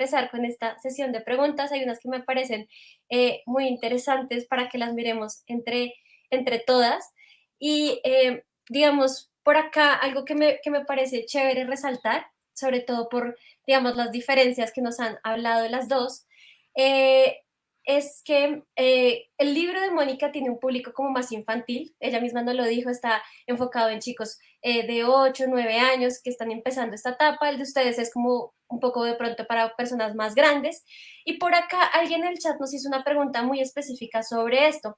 empezar con esta sesión de preguntas. Hay unas que me parecen muy interesantes para que las miremos entre todas. Y digamos, por acá algo que me parece chévere resaltar, sobre todo por, digamos, las diferencias que nos han hablado las dos, eh, es que el libro de Mónica tiene un público como más infantil. Ella misma nos lo dijo, está enfocado en chicos de 8, 9 años que están empezando esta etapa. El de ustedes es como un poco de pronto para personas más grandes. Y por acá alguien en el chat nos hizo una pregunta muy específica sobre esto.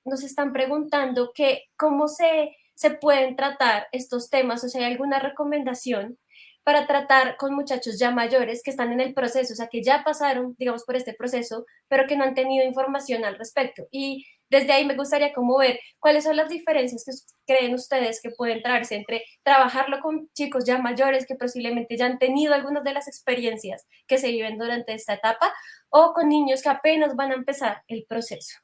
Nos están preguntando que cómo se pueden tratar estos temas, o sea, ¿hay alguna recomendación para tratar con muchachos ya mayores que están en el proceso, o sea, que ya pasaron, digamos, por este proceso, pero que no han tenido información al respecto? Y desde ahí me gustaría como ver cuáles son las diferencias que creen ustedes que pueden traerse entre trabajarlo con chicos ya mayores que posiblemente ya han tenido algunas de las experiencias que se viven durante esta etapa, o con niños que apenas van a empezar el proceso.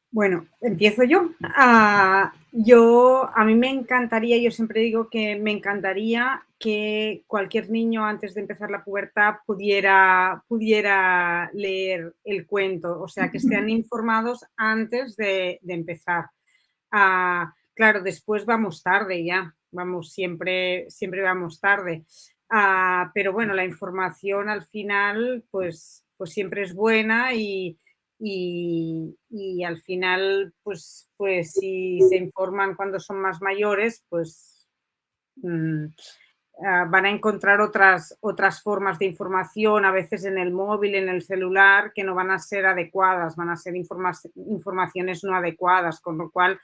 Bueno, empiezo yo. A mí me encantaría, yo siempre digo que me encantaría que cualquier niño antes de empezar la pubertad pudiera leer el cuento, o sea, que estén informados antes de empezar. Claro, después vamos tarde ya, siempre vamos tarde. Pero bueno, la información al final pues siempre es buena y al final, pues si se informan cuando son más mayores, pues van a encontrar otras formas de información, a veces en el móvil, en el celular, que no van a ser adecuadas, van a ser informaciones no adecuadas, con lo cual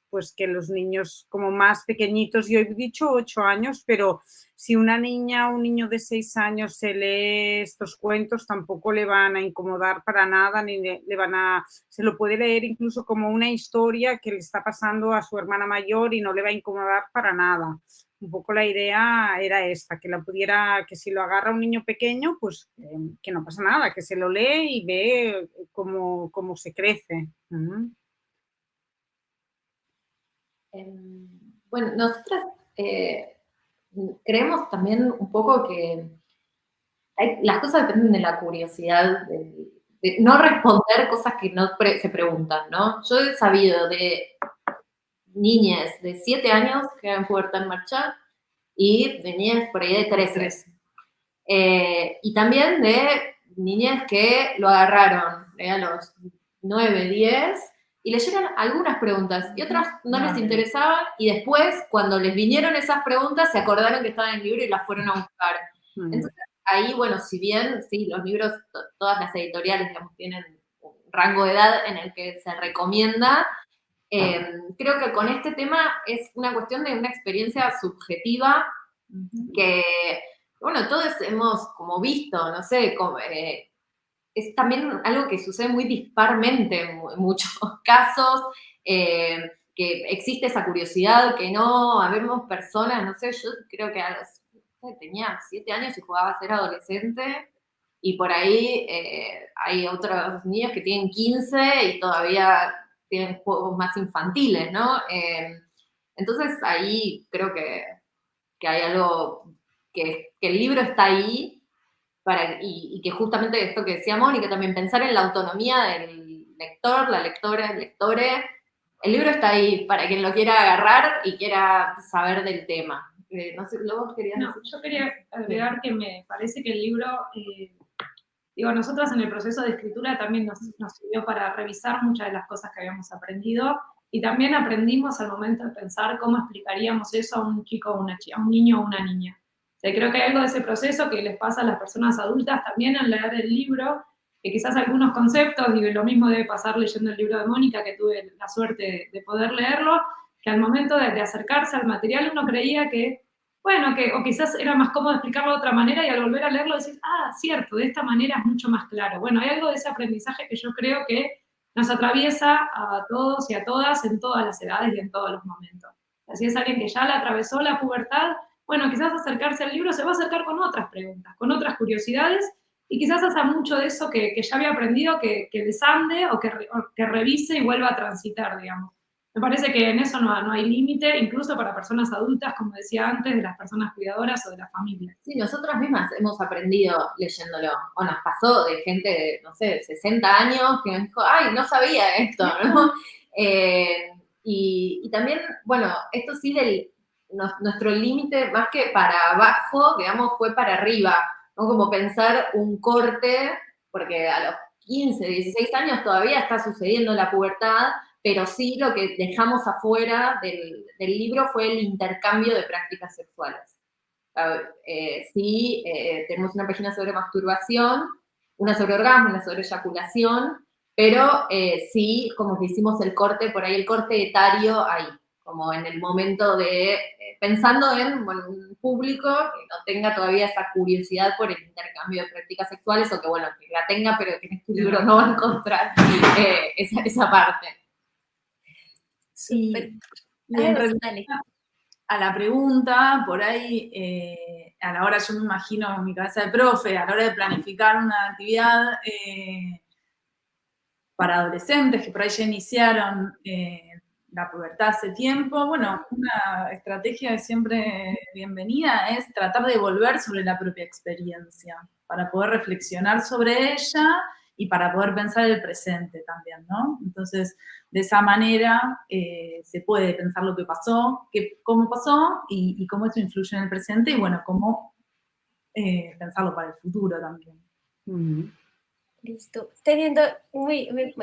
pues que los niños como más pequeñitos, yo he dicho 8 años, pero si una niña o un niño de 6 años se lee estos cuentos, tampoco le van a incomodar para nada, ni se lo puede leer incluso como una historia que le está pasando a su hermana mayor y no le va a incomodar para nada. Un poco la idea era esta, que si lo agarra un niño pequeño, pues que no pasa nada, que se lo lee y ve cómo se crece. Bueno, nosotras creemos también un poco que las cosas dependen de la curiosidad, de no responder cosas que no se preguntan, ¿no? Yo he sabido de niñas de 7 años que han pubertad en marcha y de niñas por ahí de 13. Y también de niñas que lo agarraron a los 9, 10 y leyeron algunas preguntas y otras no les interesaban y después, cuando les vinieron esas preguntas, se acordaron que estaban en el libro y las fueron a buscar. Entonces, ahí, bueno, si bien, sí, los libros, todas las editoriales, digamos, tienen un rango de edad en el que se recomienda, creo que con este tema es una cuestión de una experiencia subjetiva que, bueno, todos hemos como visto, no sé, es también algo que sucede muy disparmente en muchos casos, que existe esa curiosidad, que no, habemos personas, no sé, yo creo que tenía 7 años y jugaba a ser adolescente, y por ahí hay otros niños que tienen 15 y todavía tienen juegos más infantiles, ¿no? Entonces ahí creo que hay algo, que el libro está ahí, y que justamente esto que decía Mónica, también pensar en la autonomía del lector, la lectora, el lectore. El libro está ahí para quien lo quiera agarrar y quiera saber del tema. No sé, ¿vos querías decir? No, yo quería agregar que me parece que el libro, nosotros en el proceso de escritura también nos sirvió para revisar muchas de las cosas que habíamos aprendido y también aprendimos al momento de pensar cómo explicaríamos eso a un chico o una chica, a un niño o una niña. O sea, creo que hay algo de ese proceso que les pasa a las personas adultas también al leer el libro, que quizás algunos conceptos, y lo mismo debe pasar leyendo el libro de Mónica, que tuve la suerte de poder leerlo, que al momento de acercarse al material uno creía que, bueno, o quizás era más cómodo explicarlo de otra manera y al volver a leerlo decís, cierto, de esta manera es mucho más claro. Bueno, hay algo de ese aprendizaje que yo creo que nos atraviesa a todos y a todas en todas las edades y en todos los momentos. Si es alguien que ya la atravesó la pubertad, bueno, quizás acercarse al libro se va a acercar con otras preguntas, con otras curiosidades, y quizás hace mucho de eso que ya había aprendido que desande o que revise y vuelva a transitar, digamos. Me parece que en eso no hay límite, incluso para personas adultas, como decía antes, de las personas cuidadoras o de la familia. Sí, nosotras mismas hemos aprendido leyéndolo. O nos pasó de gente de, no sé, 60 años que nos dijo, ay, no sabía esto, ¿no? Y también, bueno, esto sí nuestro límite, más que para abajo, digamos, fue para arriba, ¿no? Como pensar un corte, porque a los 15, 16 años todavía está sucediendo la pubertad, pero sí lo que dejamos afuera del libro fue el intercambio de prácticas sexuales. Sí, tenemos una página sobre masturbación, una sobre orgasmo, una sobre eyaculación, pero sí, como que hicimos el corte, por ahí el corte etario ahí, como en el momento de, pensando en un público que no tenga todavía esa curiosidad por el intercambio de prácticas sexuales, o que bueno, que la tenga, pero que en este libro no va a encontrar esa parte. Súper. Y en realidad, a la pregunta, por ahí, a la hora, yo me imagino en mi cabeza de profe, a la hora de planificar una actividad para adolescentes que por ahí ya iniciaron la pubertad hace tiempo, bueno, una estrategia siempre bienvenida es tratar de volver sobre la propia experiencia, para poder reflexionar sobre ella y para poder pensar el presente también, ¿no? Entonces, de esa manera se puede pensar lo que pasó, cómo pasó y cómo eso influye en el presente y, bueno, cómo pensarlo para el futuro también. Listo. Teniendo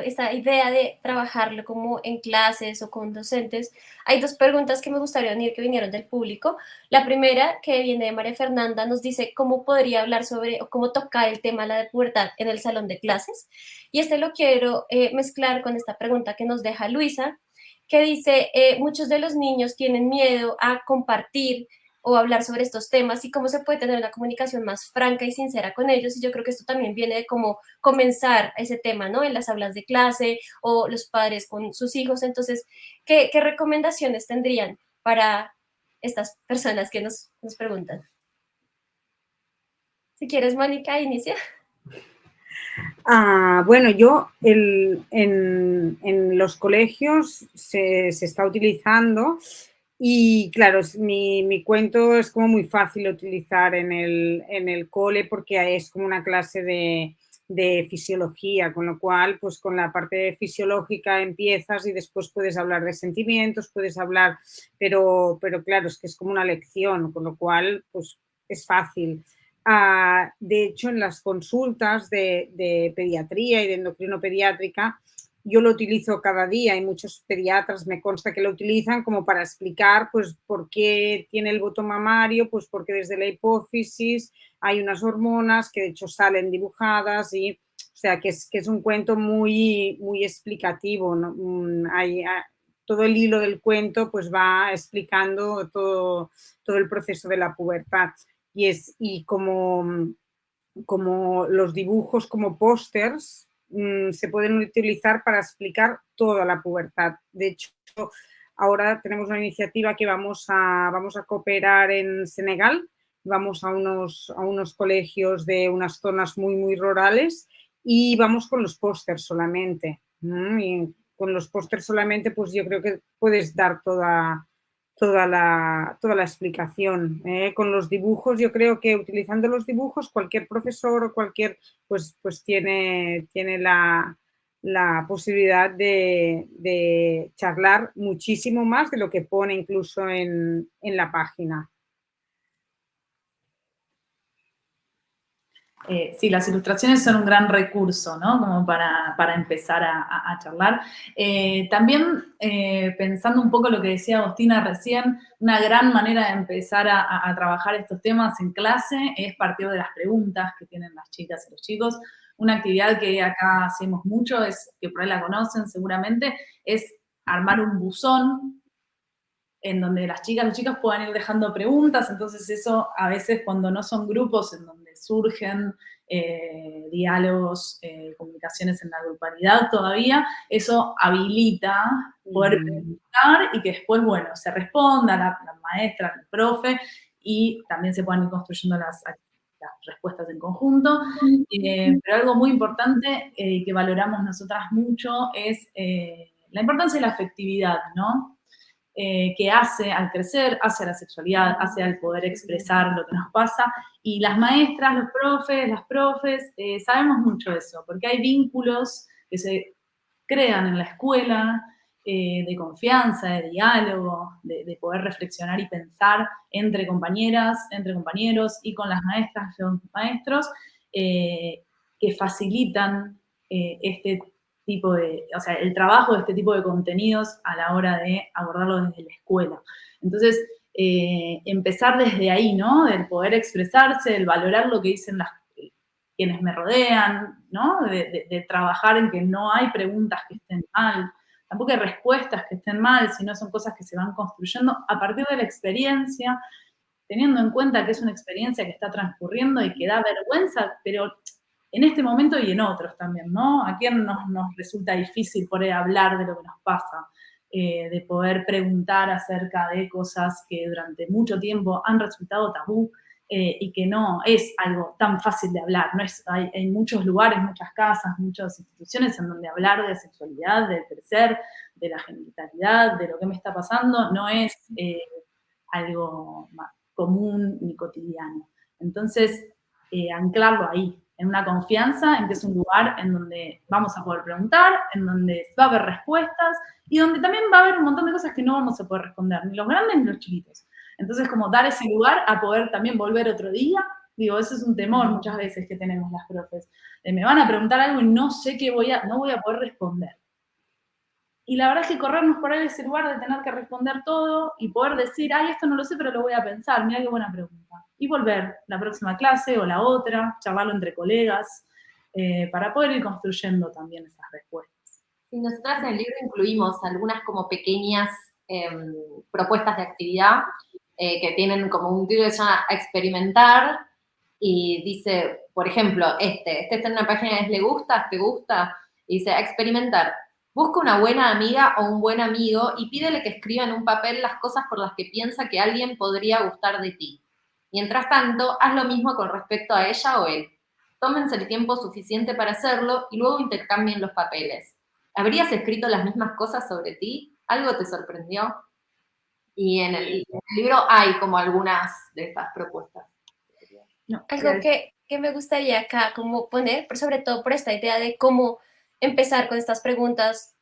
esta idea de trabajarlo como en clases o con docentes, hay dos preguntas que me gustaría unir que vinieron del público. La primera, que viene de María Fernanda, nos dice cómo podría hablar sobre o cómo tocar el tema de la pubertad en el salón de clases. Y lo quiero mezclar con esta pregunta que nos deja Luisa, que dice, muchos de los niños tienen miedo a compartir o hablar sobre estos temas y cómo se puede tener una comunicación más franca y sincera con ellos. Y yo creo que esto también viene de cómo comenzar ese tema, ¿no? En las aulas de clase o los padres con sus hijos. Entonces, ¿qué recomendaciones tendrían para estas personas que nos preguntan? Si quieres, Mónica, inicia. Bueno, yo en los colegios se está utilizando. Y claro, mi cuento es como muy fácil de utilizar en el cole porque es como una clase de fisiología, con lo cual, pues con la parte fisiológica empiezas y después puedes hablar de sentimientos, puedes hablar, pero claro, es que es como una lección, con lo cual, pues es fácil. De hecho, en las consultas de pediatría y de endocrinopediátrica, yo lo utilizo cada día y muchos pediatras me consta que lo utilizan como para explicar pues por qué tiene el boto mamario, pues porque desde la hipófisis hay unas hormonas que de hecho salen dibujadas y o sea que es un cuento muy, muy explicativo, ¿no? Todo el hilo del cuento pues va explicando todo el proceso de la pubertad y como los dibujos como pósters se pueden utilizar para explicar toda la pubertad. De hecho, ahora tenemos una iniciativa que vamos a cooperar en Senegal. Vamos a unos colegios de unas zonas muy, muy rurales y vamos con los pósters solamente. Y con los pósters solamente, pues yo creo que puedes dar toda la explicación. Con los dibujos, yo creo que utilizando los dibujos, cualquier profesor o cualquier, pues tiene la posibilidad de charlar muchísimo más de lo que pone incluso en la página. Sí, las ilustraciones son un gran recurso, ¿no? Como para empezar a charlar. También, pensando un poco lo que decía Agostina recién, una gran manera de empezar a trabajar estos temas en clase es partir de las preguntas que tienen las chicas y los chicos. Una actividad que acá hacemos mucho, es que por ahí la conocen seguramente, es armar un buzón en donde las chicas y los chicos puedan ir dejando preguntas. Entonces eso a veces cuando no son grupos en donde surgen diálogos, comunicaciones en la grupalidad todavía, eso habilita poder preguntar y que después, bueno, se responda la maestra, el profe, y también se puedan ir construyendo las respuestas en conjunto. Pero algo muy importante que valoramos nosotras mucho es la importancia de la afectividad, ¿no? Que hace al crecer, hace a la sexualidad, hace al poder expresar lo que nos pasa. Y las maestras, los profes, las profes, sabemos mucho de eso, porque hay vínculos que se crean en la escuela, de confianza, de diálogo, de poder reflexionar y pensar entre compañeras, entre compañeros y con las maestras y los maestros, que facilitan este tipo de, o sea, el trabajo de este tipo de contenidos a la hora de abordarlo desde la escuela. Entonces, empezar desde ahí, ¿no? Del poder expresarse, del valorar lo que dicen quienes me rodean, ¿no? De trabajar en que no hay preguntas que estén mal, tampoco hay respuestas que estén mal, sino son cosas que se van construyendo a partir de la experiencia, teniendo en cuenta que es una experiencia que está transcurriendo y que da vergüenza, pero en este momento y en otros también, ¿no? ¿A quién nos resulta difícil poder hablar de lo que nos pasa? De poder preguntar acerca de cosas que durante mucho tiempo han resultado tabú y que no es algo tan fácil de hablar. No es, hay muchos lugares, muchas casas, muchas instituciones en donde hablar de sexualidad, del crecer, de la genitalidad, de lo que me está pasando, no es algo común ni cotidiano. Entonces, anclarlo ahí, en una confianza, en que es un lugar en donde vamos a poder preguntar, en donde va a haber respuestas y donde también va a haber un montón de cosas que no vamos a poder responder, ni los grandes ni los chiquitos. Entonces, como dar ese lugar a poder también volver otro día, digo, eso es un temor muchas veces que tenemos las profes. Me van a preguntar algo y no sé qué no voy a poder responder. Y la verdad es que corrernos por ahí ese lugar de tener que responder todo y poder decir, ay, esto no lo sé, pero lo voy a pensar, mira qué buena pregunta. Y volver la próxima clase o la otra, charlarlo entre colegas, para poder ir construyendo también esas respuestas. Y nosotras en el libro incluimos algunas como pequeñas propuestas de actividad que tienen como un título que se llama Experimentar, y dice, por ejemplo, este está en una página que es ¿le gusta? ¿Te gusta? Y dice, experimentar. Busca una buena amiga o un buen amigo y pídele que escriba en un papel las cosas por las que piensa que alguien podría gustar de ti. Mientras tanto, haz lo mismo con respecto a ella o él. Tómense el tiempo suficiente para hacerlo y luego intercambien los papeles. ¿Habrías escrito las mismas cosas sobre ti? ¿Algo te sorprendió? Y en el libro hay como algunas de estas propuestas. No, Algo que me gustaría acá como poner, pero sobre todo por esta idea de cómo empezar con estas preguntas,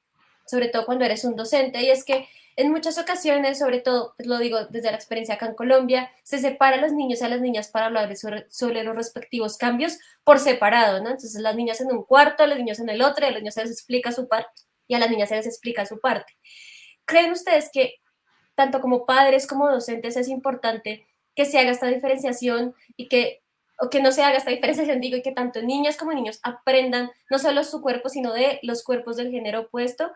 sobre todo cuando eres un docente, y es que en muchas ocasiones, sobre todo, pues lo digo desde la experiencia acá en Colombia, se separa a los niños y a las niñas para hablar sobre los respectivos cambios por separado, ¿no? Entonces las niñas en un cuarto, los niños en el otro, y a los niños se les explica su parte y a las niñas se les explica su parte. ¿Creen ustedes que tanto como padres como docentes es importante que se haga esta diferenciación o que no se haga esta diferenciación, digo, y que tanto niñas como niños aprendan no solo su cuerpo, sino de los cuerpos del género opuesto?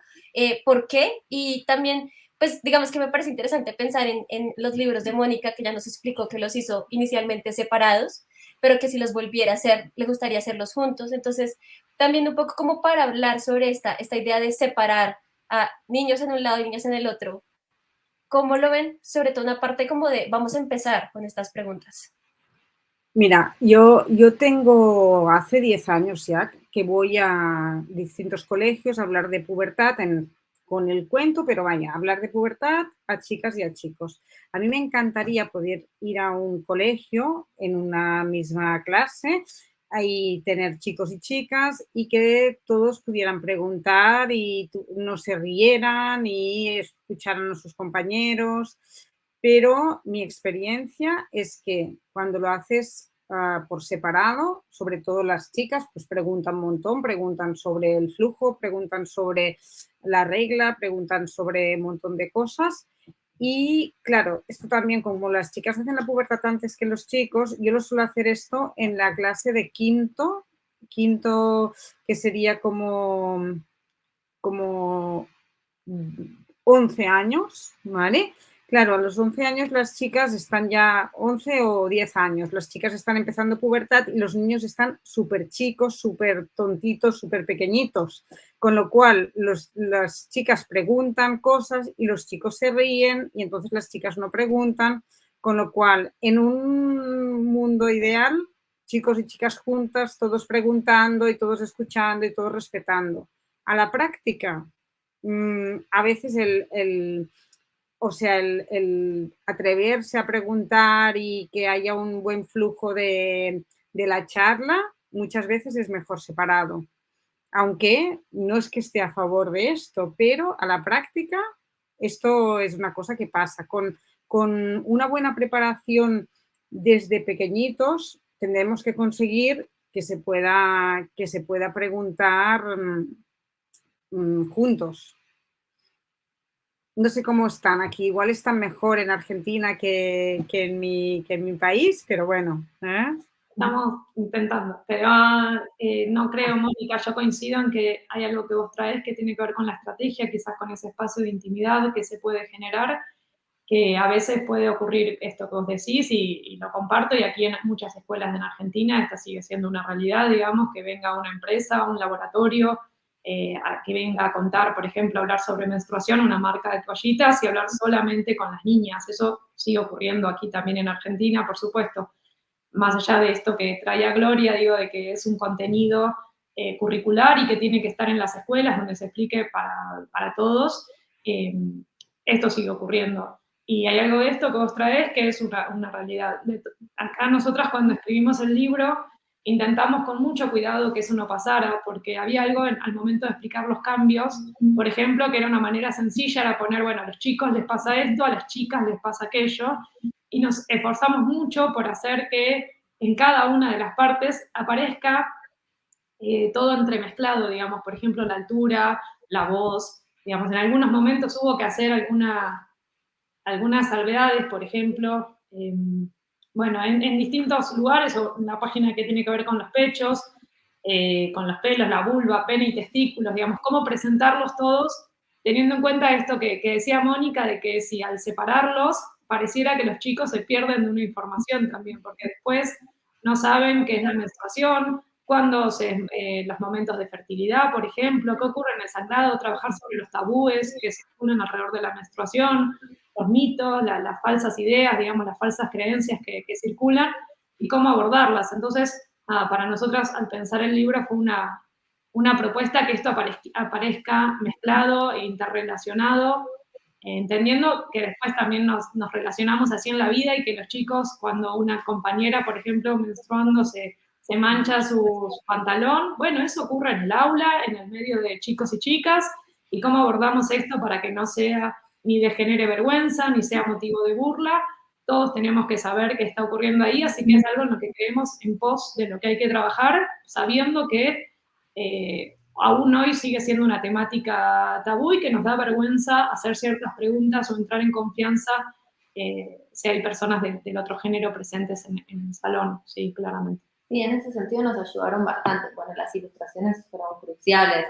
¿Por qué? Y también, pues, digamos que me parece interesante pensar en los libros de Mónica, que ya nos explicó que los hizo inicialmente separados, pero que si los volviera a hacer, le gustaría hacerlos juntos. Entonces, también un poco como para hablar sobre esta idea de separar a niños en un lado y niñas en el otro. ¿Cómo lo ven? Sobre todo una parte como de, vamos a empezar con estas preguntas. Mira, yo tengo hace 10 años ya que voy a distintos colegios a hablar de pubertad con el cuento, pero vaya, hablar de pubertad a chicas y a chicos. A mí me encantaría poder ir a un colegio en una misma clase y tener chicos y chicas y que todos pudieran preguntar y no se rieran y escucharan a sus compañeros. Pero mi experiencia es que cuando lo haces por separado, sobre todo las chicas, pues preguntan un montón, preguntan sobre el flujo, preguntan sobre la regla, preguntan sobre un montón de cosas. Y claro, esto también, como las chicas hacen la pubertad antes que los chicos, yo lo suelo hacer esto en la clase de quinto, que sería como 11 años, ¿vale? Claro, a los 11 años las chicas están ya 11 o 10 años, las chicas están empezando pubertad y los niños están súper chicos, súper tontitos, súper pequeñitos, con lo cual las chicas preguntan cosas y los chicos se ríen y entonces las chicas no preguntan, con lo cual en un mundo ideal, chicos y chicas juntas, todos preguntando y todos escuchando y todos respetando. A la práctica, a veces o sea, el atreverse a preguntar y que haya un buen flujo de la charla, muchas veces es mejor separado. Aunque no es que esté a favor de esto, pero a la práctica esto es una cosa que pasa. Con una buena preparación desde pequeñitos tendremos que conseguir que se pueda preguntar juntos. No sé cómo están aquí, igual están mejor en Argentina que en mi país, pero bueno. Estamos intentando, pero no creo, Mónica, yo coincido en que hay algo que vos traes que tiene que ver con la estrategia, quizás con ese espacio de intimidad que se puede generar, que a veces puede ocurrir esto que vos decís y lo comparto, y aquí en muchas escuelas en Argentina esta sigue siendo una realidad, digamos, que venga una empresa, un laboratorio, que venga a contar, por ejemplo, hablar sobre menstruación, una marca de toallitas, y hablar solamente con las niñas. Eso sigue ocurriendo aquí también en Argentina, por supuesto. Más allá de esto que trae a Gloria, digo, de que es un contenido curricular y que tiene que estar en las escuelas donde se explique para todos, esto sigue ocurriendo. Y hay algo de esto que vos traes que es una realidad. Acá nosotras cuando escribimos el libro intentamos con mucho cuidado que eso no pasara, porque había algo al momento de explicar los cambios, por ejemplo, que era una manera sencilla, era poner, bueno, a los chicos les pasa esto, a las chicas les pasa aquello, y nos esforzamos mucho por hacer que en cada una de las partes aparezca todo entremezclado, digamos, por ejemplo, la altura, la voz, digamos, en algunos momentos hubo que hacer algunas salvedades, por ejemplo, bueno, en distintos lugares, o una página que tiene que ver con los pechos, con los pelos, la vulva, pene y testículos, digamos, cómo presentarlos todos, teniendo en cuenta esto que decía Mónica, de que si al separarlos, pareciera que los chicos se pierden de una información también, porque después no saben qué es la menstruación, cuándo los momentos de fertilidad, por ejemplo, qué ocurre en el sangrado, trabajar sobre los tabúes que circulan alrededor de la menstruación, los mitos, las falsas ideas, digamos, las falsas creencias que circulan y cómo abordarlas. Entonces, para nosotras, al pensar el libro, fue una propuesta que esto aparezca mezclado e interrelacionado, entendiendo que después también nos relacionamos así en la vida y que los chicos, cuando una compañera, por ejemplo, menstruando, se mancha su pantalón, bueno, eso ocurre en el aula, en el medio de chicos y chicas, y cómo abordamos esto para que no sea ni de genere vergüenza, ni sea motivo de burla. Todos tenemos que saber qué está ocurriendo ahí, así que es algo en lo que creemos en pos de lo que hay que trabajar, sabiendo que aún hoy sigue siendo una temática tabú y que nos da vergüenza hacer ciertas preguntas o entrar en confianza si hay personas del otro género presentes en el salón, sí, claramente. Sí, en ese sentido nos ayudaron bastante. Bueno, las ilustraciones fueron cruciales.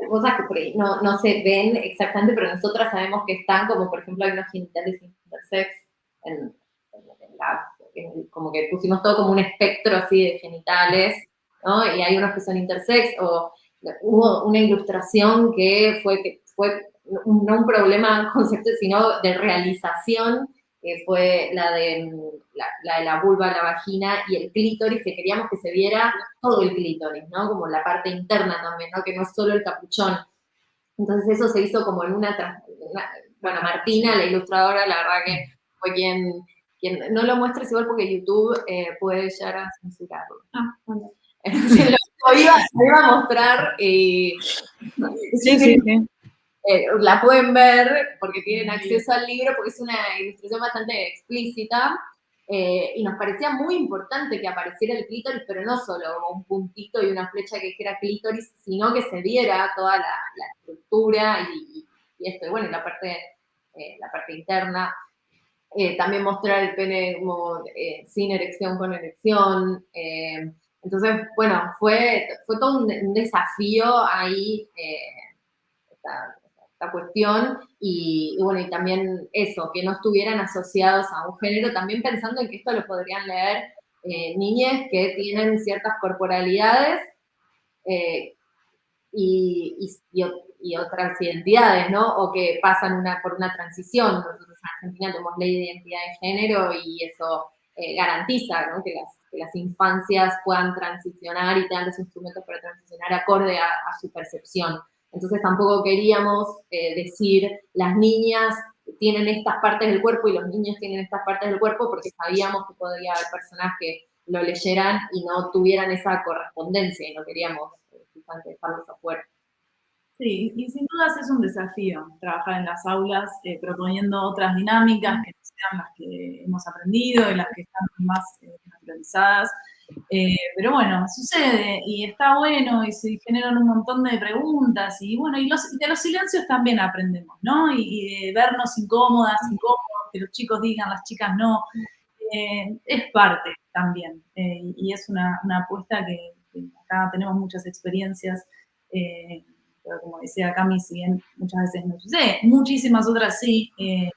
Cosas que por ahí no se ven exactamente, pero nosotras sabemos que están, como por ejemplo hay unos genitales intersex, como que pusimos todo como un espectro así de genitales, ¿no? Y hay unos que son intersex, o hubo una ilustración que fue no un problema concepto, sino de realización, que fue la de la vulva, la vagina y el clítoris, que queríamos que se viera todo el clítoris, ¿no? Como la parte interna también, ¿no? Que no es solo el capuchón. Entonces eso se hizo como en bueno, Martina, la ilustradora, la verdad que fue quien no lo muestres igual porque YouTube puede llegar a censurarlo. Bueno. Lo iba a mostrar. Sí. La pueden ver porque tienen acceso al libro, porque es una ilustración bastante explícita, y nos parecía muy importante que apareciera el clítoris, pero no solo un puntito y una flecha que dijera clítoris, sino que se viera toda la estructura y esto, y bueno, la parte interna. También mostrar el pene como sin erección, con erección. Entonces, bueno, fue todo un desafío ahí, esta cuestión, y bueno, y también eso, que no estuvieran asociados a un género, también pensando en que esto lo podrían leer niñas que tienen ciertas corporalidades y otras identidades, ¿no? O que pasan por una transición. Nosotros en Argentina tenemos ley de identidad de género y eso garantiza, ¿no? que las infancias puedan transicionar y tengan los instrumentos para transicionar acorde a su percepción. Entonces tampoco queríamos decir las niñas tienen estas partes del cuerpo y los niños tienen estas partes del cuerpo, porque sabíamos que podía haber personas que lo leyeran y no tuvieran esa correspondencia y no queríamos justamente dejarlos afuera. Sí, y sin dudas es un desafío trabajar en las aulas proponiendo otras dinámicas que no sean las que hemos aprendido y las que están más naturalizadas. Pero bueno, sucede y está bueno y se generan un montón de preguntas y bueno, y de los silencios también aprendemos, ¿no? Y de vernos incómodos, que los chicos digan, las chicas no. Es parte también y es una apuesta que acá tenemos muchas experiencias. Pero como decía Cami, si bien muchas veces no sucede, muchísimas otras sí, y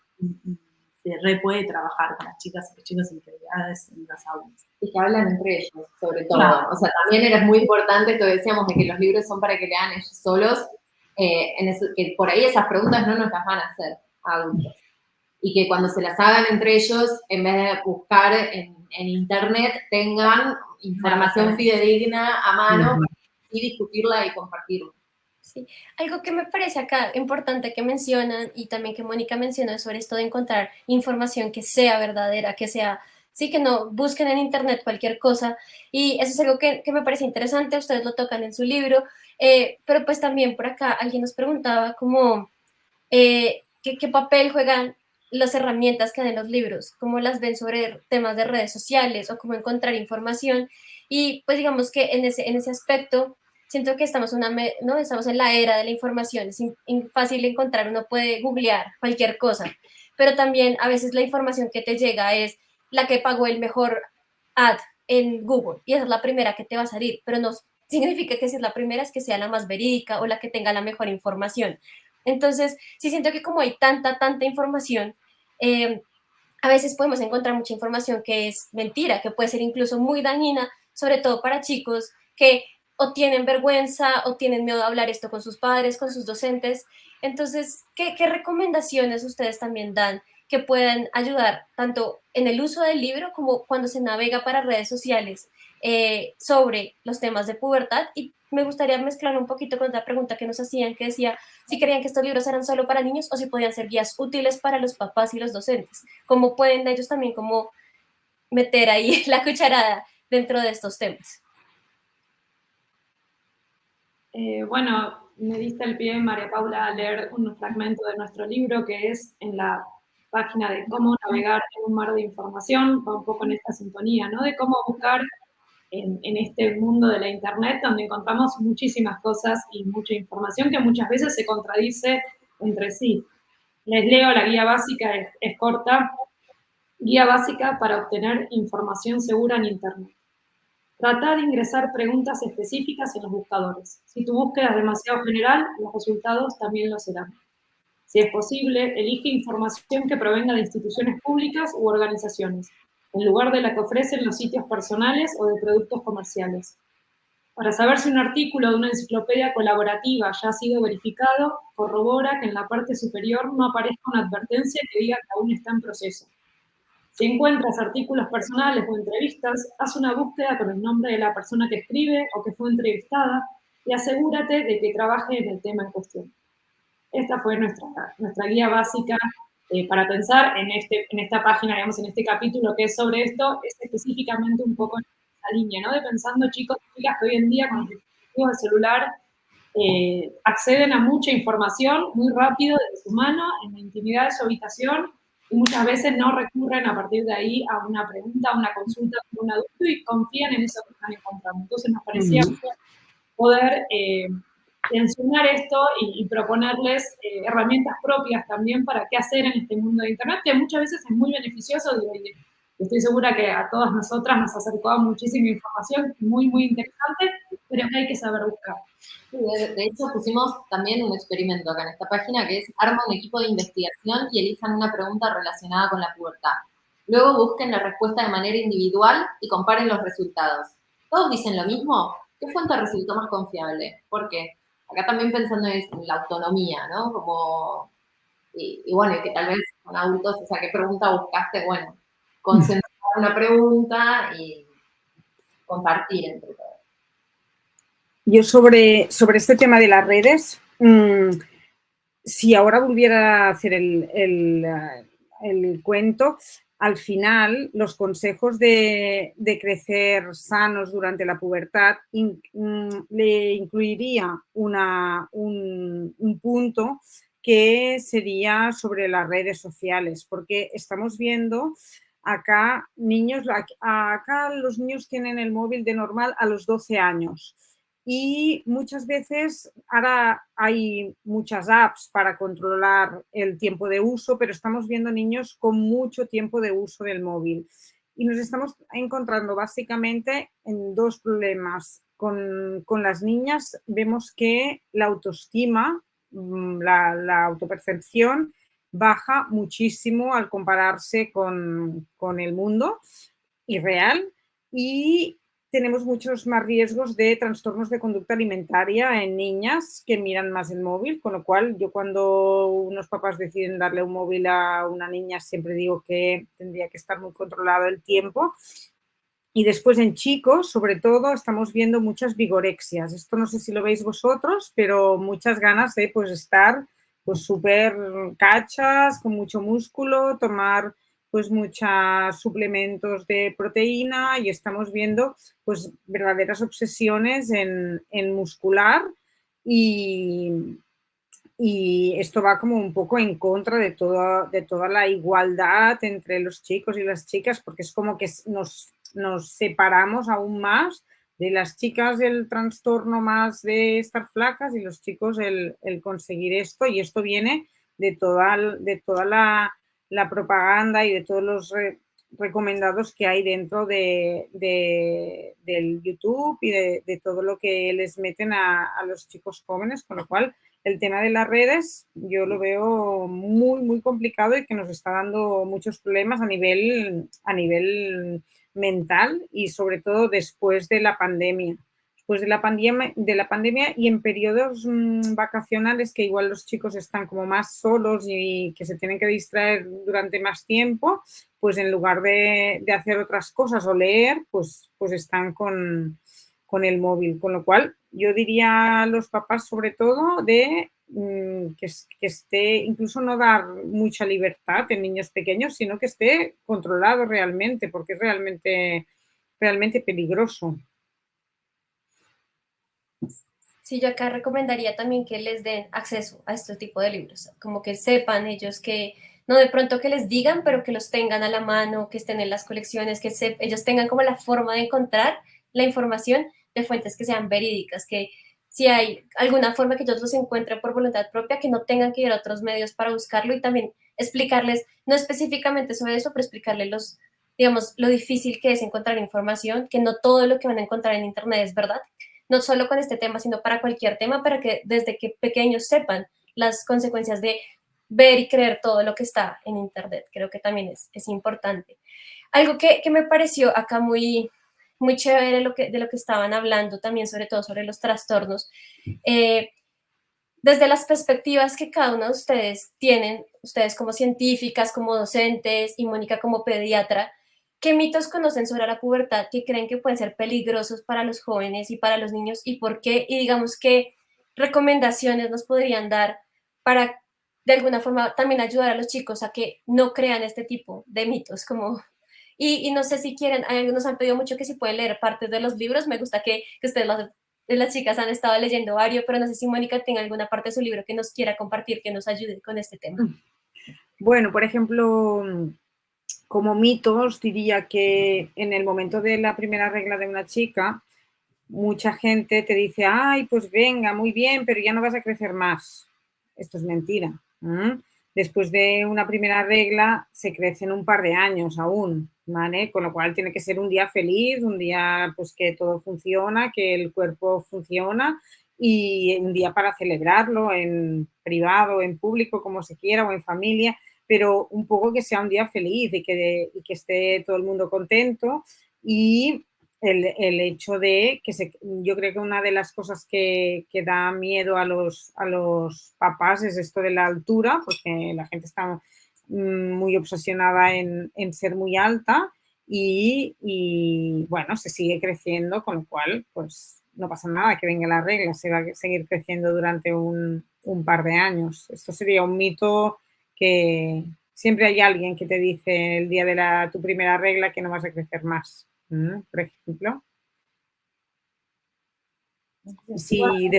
se puede trabajar con las chicas y los chicos integridades en las aulas. Y que hablan entre ellos, sobre todo. Claro. O sea, también era muy importante esto que decíamos de que los libros son para que lean ellos solos, que por ahí esas preguntas no nos las van a hacer a adultos. Y que cuando se las hagan entre ellos, en vez de buscar en internet, tengan información fidedigna a mano y discutirla y compartirla. Sí, algo que me parece acá importante que mencionan y también que Mónica mencionó sobre esto de encontrar información que sea verdadera, que sea, sí, que no busquen en internet cualquier cosa, y eso es algo que me parece interesante, ustedes lo tocan en su libro, pero pues también por acá alguien nos preguntaba como ¿qué papel juegan las herramientas que dan los libros? ¿Cómo las ven sobre temas de redes sociales o cómo encontrar información? Y pues digamos que en ese aspecto siento que estamos en la era de la información, es fácil encontrar, uno puede googlear cualquier cosa, pero también a veces la información que te llega es la que pagó el mejor ad en Google y esa es la primera que te va a salir, pero no significa que si es la primera es que sea la más verídica o la que tenga la mejor información. Entonces, sí siento que como hay tanta información, a veces podemos encontrar mucha información que es mentira, que puede ser incluso muy dañina, sobre todo para chicos que o tienen vergüenza o tienen miedo de hablar esto con sus padres, con sus docentes. Entonces, ¿qué recomendaciones ustedes también dan que puedan ayudar tanto en el uso del libro como cuando se navega para redes sociales sobre los temas de pubertad? Y me gustaría mezclar un poquito con otra pregunta que nos hacían, que decía si creían que estos libros eran solo para niños o si podían ser guías útiles para los papás y los docentes. ¿Cómo pueden ellos también como meter ahí la cucharada dentro de estos temas? Bueno, me diste el pie, María Paula, a leer un fragmento de nuestro libro que es en la página de cómo navegar en un mar de información, va un poco en esta sintonía, ¿no? De cómo buscar en este mundo de la internet, donde encontramos muchísimas cosas y mucha información que muchas veces se contradice entre sí. Les leo la guía básica, es corta. Guía básica para obtener información segura en internet. Trata de ingresar preguntas específicas en los buscadores. Si tu búsqueda es demasiado general, los resultados también lo serán. Si es posible, elige información que provenga de instituciones públicas u organizaciones, en lugar de la que ofrecen los sitios personales o de productos comerciales. Para saber si un artículo de una enciclopedia colaborativa ya ha sido verificado, corrobora que en la parte superior no aparezca una advertencia que diga que aún está en proceso. Si encuentras artículos personales o entrevistas, haz una búsqueda con el nombre de la persona que escribe o que fue entrevistada y asegúrate de que trabaje en el tema en cuestión. Esta fue nuestra guía básica para pensar en esta página, digamos, en este capítulo que es sobre esto, es específicamente un poco en esa línea, ¿no? De pensando chicos y chicas que hoy en día con los dispositivos de celular acceden a mucha información muy rápido desde su mano, en la intimidad de su habitación, y muchas veces no recurren a partir de ahí a una pregunta, a una consulta con un adulto y confían en eso que están encontrando. Entonces nos parecía poder mencionar esto y proponerles herramientas propias también para qué hacer en este mundo de Internet, que muchas veces es muy beneficioso y estoy segura que a todas nosotras nos acercó a muchísima información muy, muy interesante, pero hay que saber buscar. Sí, de hecho, pusimos también un experimento acá en esta página que es arma un equipo de investigación y elijan una pregunta relacionada con la pubertad. Luego busquen la respuesta de manera individual y comparen los resultados. ¿Todos dicen lo mismo? ¿Qué fuente resultó más confiable? ¿Por qué? Acá también pensando en la autonomía, ¿no? Como, y bueno, y que tal vez con adultos, o sea, ¿qué pregunta buscaste? Bueno, concentrar una pregunta y compartir entre todos. Yo sobre este tema de las redes, Si ahora volviera a hacer el cuento, al final los consejos de crecer sanos durante la pubertad le incluiría un punto que sería sobre las redes sociales, porque estamos viendo acá los niños tienen el móvil de normal a los 12 años. Y muchas veces ahora hay muchas apps para controlar el tiempo de uso, pero estamos viendo niños con mucho tiempo de uso del móvil. Y nos estamos encontrando básicamente en dos problemas. Con las niñas vemos que la autoestima, la autopercepción baja muchísimo al compararse con el mundo irreal y tenemos muchos más riesgos de trastornos de conducta alimentaria en niñas que miran más el móvil, con lo cual yo cuando unos papás deciden darle un móvil a una niña siempre digo que tendría que estar muy controlado el tiempo. Y después en chicos, sobre todo, estamos viendo muchas vigorexias. Esto no sé si lo veis vosotros, pero muchas ganas de pues estar pues súper cachas, con mucho músculo, tomar pues muchos suplementos de proteína y estamos viendo pues verdaderas obsesiones en muscular y esto va como un poco en contra de toda la igualdad entre los chicos y las chicas porque es como que nos separamos aún más de las chicas el trastorno más de estar flacas y los chicos el conseguir esto y esto viene de toda la propaganda y de todos los recomendados que hay dentro del YouTube y de todo lo que les meten a los chicos jóvenes, con lo cual el tema de las redes yo lo veo muy, muy complicado y que nos está dando muchos problemas a nivel mental y sobre todo después de la pandemia. Después de la pandemia y en periodos vacacionales que igual los chicos están como más solos y que se tienen que distraer durante más tiempo, pues en lugar de hacer otras cosas o leer, pues están con el móvil. Con lo cual, yo diría a los papás sobre todo de que esté, incluso no dar mucha libertad en niños pequeños, sino que esté controlado realmente, porque es realmente peligroso. Sí, yo acá recomendaría también que les den acceso a este tipo de libros, como que sepan ellos que, no de pronto que les digan, pero que los tengan a la mano, que estén en las colecciones, que ellos tengan como la forma de encontrar la información de fuentes que sean verídicas, que si hay alguna forma que ellos los encuentren por voluntad propia, que no tengan que ir a otros medios para buscarlo y también explicarles, no específicamente sobre eso, pero explicarles digamos, lo difícil que es encontrar información, que no todo lo que van a encontrar en Internet es verdad, no solo con este tema, sino para cualquier tema, para que desde que pequeños sepan las consecuencias de ver y creer todo lo que está en Internet. Creo que también es importante. Algo que me pareció acá muy, muy chévere de lo que estaban hablando también, sobre todo sobre los trastornos, desde las perspectivas que cada uno de ustedes tienen, ustedes como científicas, como docentes y Mónica como pediatra, ¿qué mitos conocen sobre la pubertad que creen que pueden ser peligrosos para los jóvenes y para los niños y por qué? Y digamos, ¿qué recomendaciones nos podrían dar para de alguna forma también ayudar a los chicos a que no crean este tipo de mitos? Y no sé si quieren, nos han pedido mucho que si pueden leer partes de los libros, me gusta que ustedes las chicas han estado leyendo varios, pero no sé si Mónica tenga alguna parte de su libro que nos quiera compartir, que nos ayude con este tema. Bueno, por ejemplo, como mitos, diría que en el momento de la primera regla de una chica, mucha gente te dice, ay, pues venga, muy bien, pero ya no vas a crecer más. Esto es mentira. Después de una primera regla se crece en un par de años aún, ¿vale? Con lo cual tiene que ser un día feliz, un día pues que todo funciona, que el cuerpo funciona y un día para celebrarlo en privado, en público, como se quiera o en familia, pero un poco que sea un día feliz y que esté todo el mundo contento y el hecho de que yo creo que una de las cosas que da miedo a los papás es esto de la altura, porque la gente está muy obsesionada en ser muy alta y bueno, se sigue creciendo, con lo cual pues no pasa nada que venga la regla, se va a seguir creciendo durante un par de años. Esto sería un mito que siempre hay alguien que te dice el día de tu primera regla que no vas a crecer más, por ejemplo. Y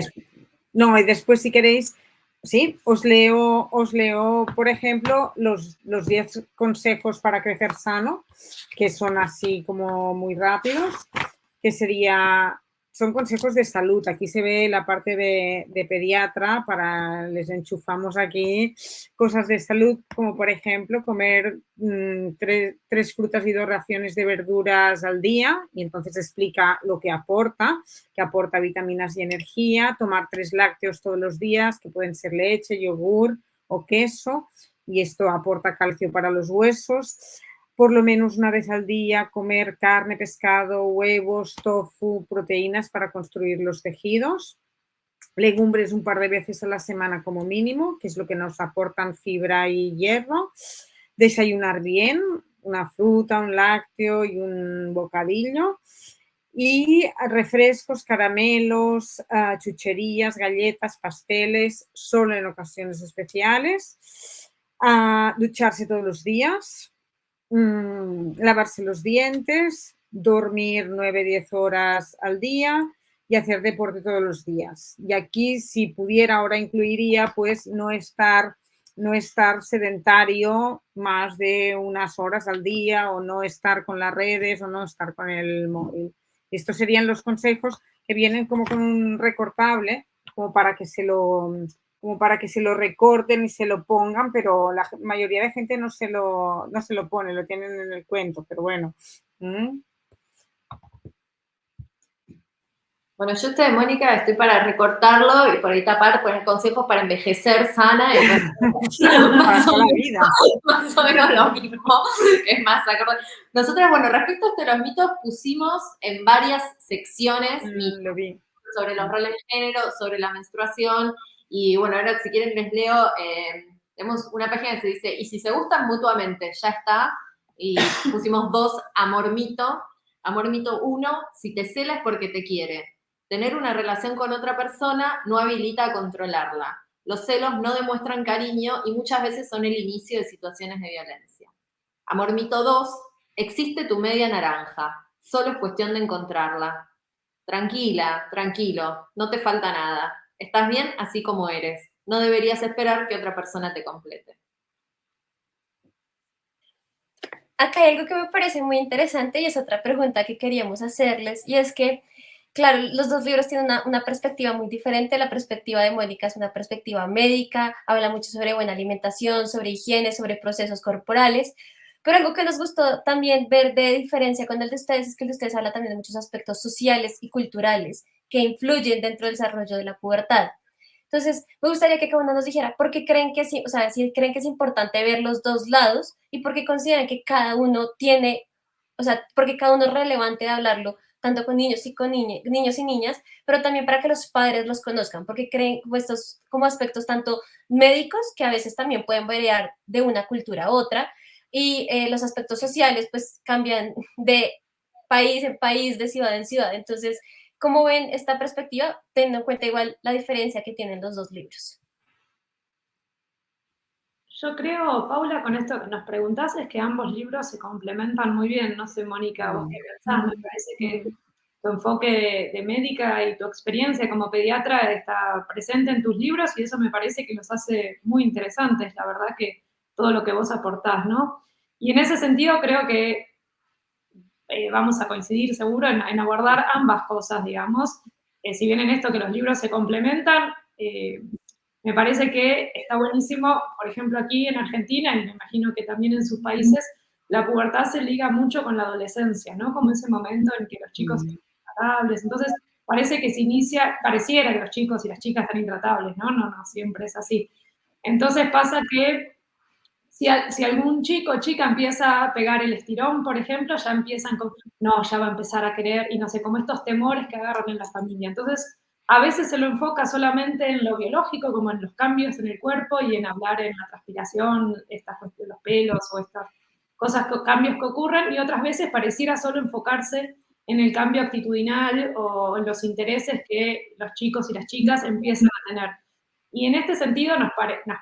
después, si queréis, sí, os leo, por ejemplo, los 10 consejos para crecer sano, que son así como muy rápidos, que son consejos de salud. Aquí se ve la parte de pediatra, les enchufamos aquí cosas de salud, como por ejemplo comer 3 frutas y 2 raciones de verduras al día, y entonces explica lo que aporta vitaminas y energía, tomar 3 lácteos todos los días, que pueden ser leche, yogur o queso, y esto aporta calcio para los huesos. Por lo menos una vez al día comer carne, pescado, huevos, tofu, proteínas para construir los tejidos. Legumbres un par de veces a la semana como mínimo, que es lo que nos aportan fibra y hierro. Desayunar bien, una fruta, un lácteo y un bocadillo. Y refrescos, caramelos, chucherías, galletas, pasteles, solo en ocasiones especiales. Ducharse todos los días. Lavarse los dientes, dormir 9-10 horas al día y hacer deporte todos los días. Y aquí, si pudiera, ahora incluiría pues no estar sedentario más de unas horas al día, o no estar con las redes, o no estar con el móvil. Estos serían los consejos que vienen como con un recortable, como para que se lo recorten y se lo pongan, pero la mayoría de gente no se lo pone, lo tienen en el cuento, pero bueno. Bueno, yo estoy, Mónica, estoy para recortarlo y por ahí tapar, poner consejos para envejecer sana y para toda la vida. Más o menos lo mismo, que es más acorde. Nosotras, bueno, respecto a esto de los mitos, pusimos en varias secciones lo vi. Sobre los roles de género, sobre la menstruación, y bueno, ahora si quieren les leo, tenemos una página que se dice, y si se gustan mutuamente, ya está, y pusimos 2, amor mito 1, si te cela es porque te quiere. Tener una relación con otra persona no habilita a controlarla. Los celos no demuestran cariño y muchas veces son el inicio de situaciones de violencia. Amor mito 2, existe tu media naranja, solo es cuestión de encontrarla. Tranquila, tranquilo, no te falta nada. Estás bien así como eres. No deberías esperar que otra persona te complete. Acá hay algo que me parece muy interesante y es otra pregunta que queríamos hacerles, y es que, claro, los dos libros tienen una perspectiva muy diferente. La perspectiva de Mónica es una perspectiva médica, habla mucho sobre buena alimentación, sobre higiene, sobre procesos corporales, pero algo que nos gustó también ver de diferencia con el de ustedes es que el de ustedes habla también de muchos aspectos sociales y culturales que influyen dentro del desarrollo de la pubertad. Entonces, me gustaría que cada uno nos dijera por qué creen que sí, o sea, si creen que es importante ver los dos lados y por qué consideran que cada uno tiene, o sea, porque cada uno es relevante de hablarlo, tanto con niños y con niños y niñas, pero también para que los padres los conozcan, porque creen estos como aspectos tanto médicos, que a veces también pueden variar de una cultura a otra, y los aspectos sociales pues cambian de país en país, de ciudad en ciudad. Entonces, ¿cómo ven esta perspectiva, teniendo en cuenta igual la diferencia que tienen los dos libros? Yo creo, Paula, con esto que nos preguntás, es que ambos libros se complementan muy bien. No sé, Mónica, vos qué pensás. Me parece que tu enfoque de médica y tu experiencia como pediatra está presente en tus libros y eso me parece que los hace muy interesantes, la verdad, que todo lo que vos aportás, ¿no? Y en ese sentido creo que vamos a coincidir seguro en abordar ambas cosas, digamos. Si bien en esto que los libros se complementan, me parece que está buenísimo, por ejemplo, aquí en Argentina, y me imagino que también en sus países, la pubertad se liga mucho con la adolescencia, ¿no? Como ese momento en que los chicos están intratables. Entonces, parece que pareciera que los chicos y las chicas están intratables, ¿no? No, siempre es así. Entonces pasa que si algún chico o chica empieza a pegar el estirón, por ejemplo, ya empiezan con, no, ya va a empezar a querer, y no sé, como estos temores que agarran en la familia. Entonces, a veces se lo enfoca solamente en lo biológico, como en los cambios en el cuerpo y en hablar en la transpiración, estas cuestiones, los pelos o estas cosas, cambios que ocurren, y otras veces pareciera solo enfocarse en el cambio actitudinal o en los intereses que los chicos y las chicas empiezan a tener. Y en este sentido nos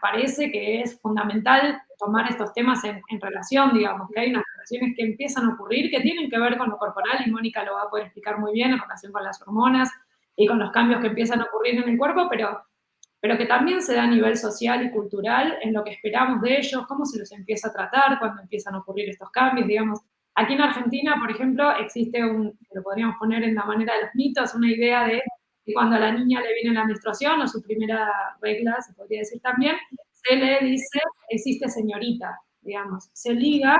parece que es fundamental tomar estos temas en relación, digamos, que hay unas relaciones que empiezan a ocurrir que tienen que ver con lo corporal, y Mónica lo va a poder explicar muy bien en relación con las hormonas y con los cambios que empiezan a ocurrir en el cuerpo, pero que también se da a nivel social y cultural en lo que esperamos de ellos, cómo se los empieza a tratar cuando empiezan a ocurrir estos cambios, digamos. Aquí en Argentina, por ejemplo, existe que lo podríamos poner en la manera de los mitos, una idea de que cuando a la niña le viene la menstruación, o su primera regla, se podría decir también, se le dice, existe señorita, digamos. Se liga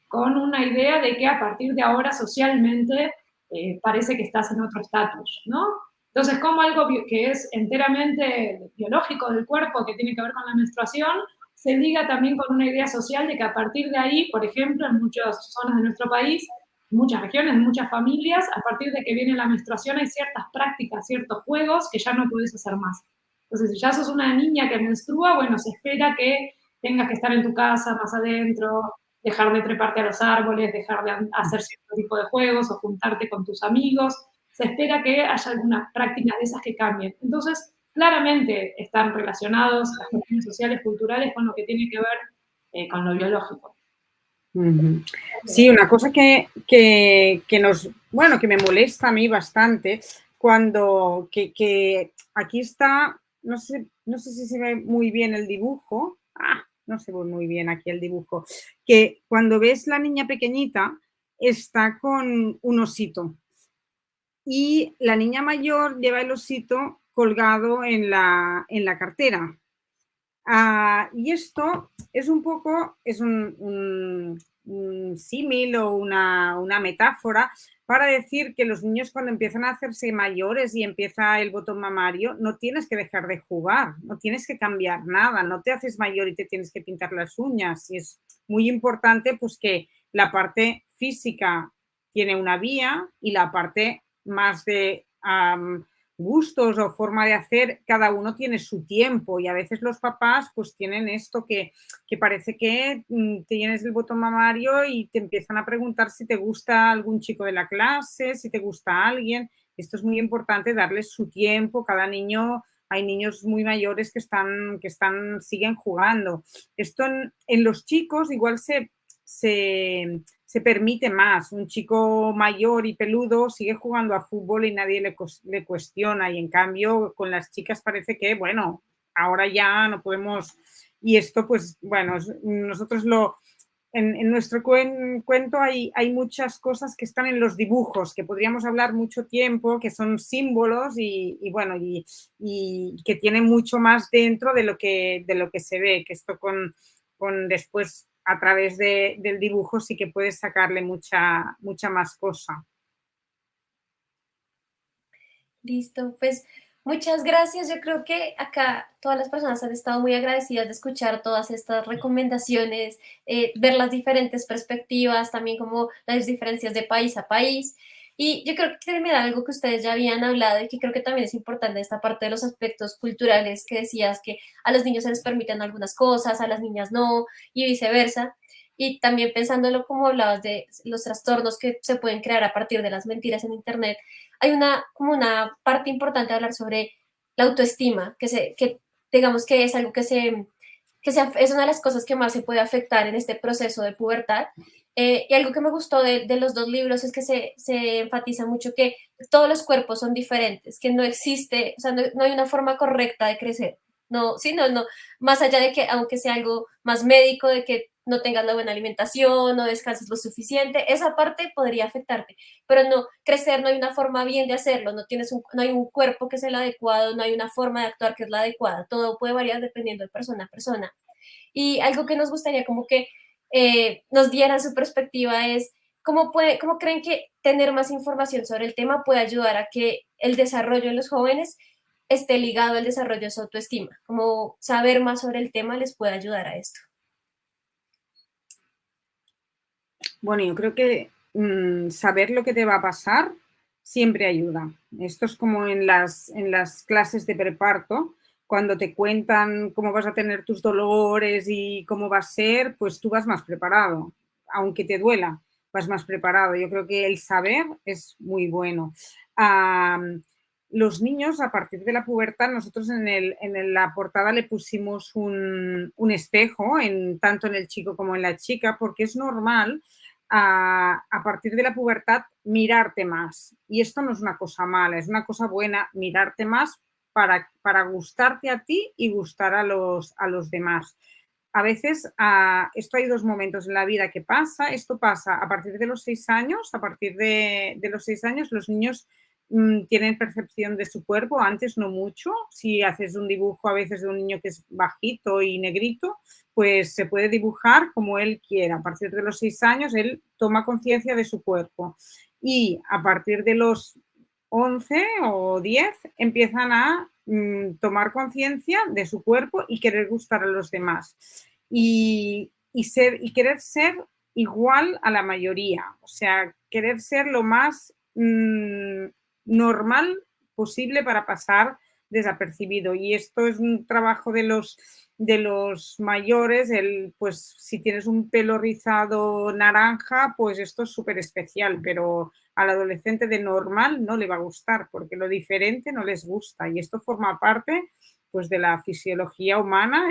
con una idea de que a partir de ahora socialmente parece que estás en otro estatus, ¿no? Entonces, como algo que es enteramente biológico del cuerpo, que tiene que ver con la menstruación, se liga también con una idea social de que a partir de ahí, por ejemplo, en muchas zonas de nuestro país, en muchas regiones, en muchas familias, a partir de que viene la menstruación hay ciertas prácticas, ciertos juegos que ya no puedes hacer más. Entonces, si ya sos una niña que menstrua, bueno, se espera que tengas que estar en tu casa, más adentro, dejar de treparte a los árboles, dejar de hacer cierto tipo de juegos o juntarte con tus amigos. Se espera que haya algunas prácticas de esas que cambien. Entonces, claramente están relacionados las cuestiones sociales, culturales, con lo que tiene que ver con lo biológico. Sí, una cosa que me molesta a mí bastante, cuando que aquí está, no sé si se ve muy bien el dibujo, no se ve muy bien aquí el dibujo, que cuando ves la niña pequeñita está con un osito y la niña mayor lleva el osito colgado en la cartera. Y esto es un poco, es un símil o una metáfora para decir que los niños, cuando empiezan a hacerse mayores y empieza el botón mamario, no tienes que dejar de jugar, no tienes que cambiar nada, no te haces mayor y te tienes que pintar las uñas. Y es muy importante pues que la parte física tiene una vía y la parte más de gustos o forma de hacer, cada uno tiene su tiempo, y a veces los papás pues tienen esto que parece que te llenes el botón mamario y te empiezan a preguntar si te gusta algún chico de la clase, si te gusta alguien. Esto es muy importante, darles su tiempo. Cada niño, hay niños muy mayores que siguen jugando. Esto en los chicos igual se permite más. Un chico mayor y peludo sigue jugando a fútbol y nadie le cuestiona, y en cambio con las chicas parece que, bueno, ahora ya no podemos. Y esto, pues, bueno, nosotros en nuestro cuento hay muchas cosas que están en los dibujos, que podríamos hablar mucho tiempo, que son símbolos y que tienen mucho más dentro de lo que se ve, que esto con después a través del dibujo sí que puedes sacarle mucha más cosa. Listo, pues muchas gracias. Yo creo que acá todas las personas han estado muy agradecidas de escuchar todas estas recomendaciones, ver las diferentes perspectivas, también como las diferencias de país a país. Y yo creo que me da algo que ustedes ya habían hablado y que creo que también es importante, esta parte de los aspectos culturales, que decías que a los niños se les permiten algunas cosas, a las niñas no, y viceversa. Y también pensándolo como hablabas de los trastornos que se pueden crear a partir de las mentiras en Internet, hay como una parte importante de hablar sobre la autoestima, que digamos que es algo es una de las cosas que más se puede afectar en este proceso de pubertad. Y algo que me gustó de los dos libros es que se enfatiza mucho que todos los cuerpos son diferentes, que no existe, o sea, no hay una forma correcta de crecer. No, sí, no, más allá de que, aunque sea algo más médico, de que no tengas la buena alimentación, no descanses lo suficiente, esa parte podría afectarte, pero no, crecer no hay una forma bien de hacerlo, no hay un cuerpo que sea el adecuado, no hay una forma de actuar que es la adecuada, todo puede variar dependiendo de persona a persona. Y algo que nos gustaría como que nos dieran su perspectiva es cómo creen que tener más información sobre el tema puede ayudar a que el desarrollo de los jóvenes esté ligado al desarrollo de su autoestima, como saber más sobre el tema les puede ayudar a esto. Bueno, yo creo que saber lo que te va a pasar siempre ayuda. Esto es como en las clases de preparto, cuando te cuentan cómo vas a tener tus dolores y cómo va a ser, pues tú vas más preparado, aunque te duela. vas más preparado. Yo creo que el saber es muy bueno. Los niños, a partir de la pubertad, nosotros en la portada le pusimos un espejo, tanto en el chico como en la chica, porque es normal a partir de la pubertad mirarte más. Y esto no es una cosa mala, es una cosa buena mirarte más para gustarte a ti y gustar a los demás. A veces, esto hay 2 momentos en la vida que pasa. Esto pasa a partir de los 6 años. A partir de los 6 años los niños tienen percepción de su cuerpo, antes no mucho. Si haces un dibujo a veces de un niño que es bajito y negrito, pues se puede dibujar como él quiera. A partir de los 6 años él toma conciencia de su cuerpo y a partir de los 11 o 10 empiezan a tomar conciencia de su cuerpo y querer gustar a los demás y querer ser igual a la mayoría, o sea, querer ser lo más normal posible para pasar desapercibido. Y esto es un trabajo de los mayores, pues si tienes un pelo rizado naranja, pues esto es súper especial, pero al adolescente de normal no le va a gustar porque lo diferente no les gusta y esto forma parte pues de la fisiología humana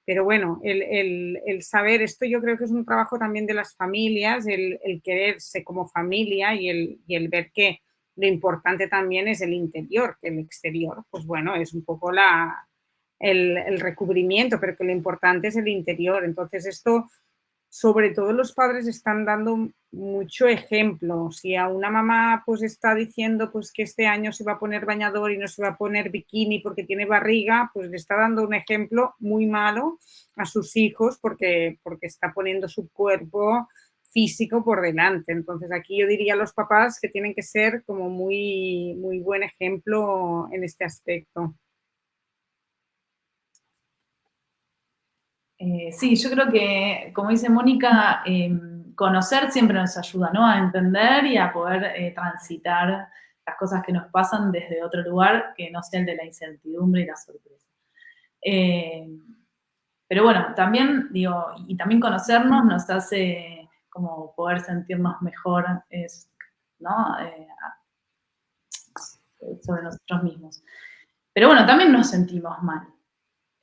pero bueno, el saber esto yo creo que es un trabajo también de las familias, el quererse como familia y el ver que lo importante también es el interior, que el exterior, pues bueno, es un poco el recubrimiento, pero que lo importante es el interior. Entonces esto, sobre todo los padres están dando mucho ejemplo. Si a una mamá pues está diciendo pues que este año se va a poner bañador y no se va a poner bikini porque tiene barriga, pues le está dando un ejemplo muy malo a sus hijos porque está poniendo su cuerpo físico por delante. Entonces aquí yo diría a los papás que tienen que ser como muy, muy buen ejemplo en este aspecto. Sí, yo creo que, como dice Mónica, conocer siempre nos ayuda, ¿no? A entender y a poder transitar las cosas que nos pasan desde otro lugar que no sea el de la incertidumbre y la sorpresa. Pero bueno, también, digo, y también conocernos nos hace como poder sentirnos mejor, ¿no? Sobre nosotros mismos. Pero bueno, también nos sentimos mal.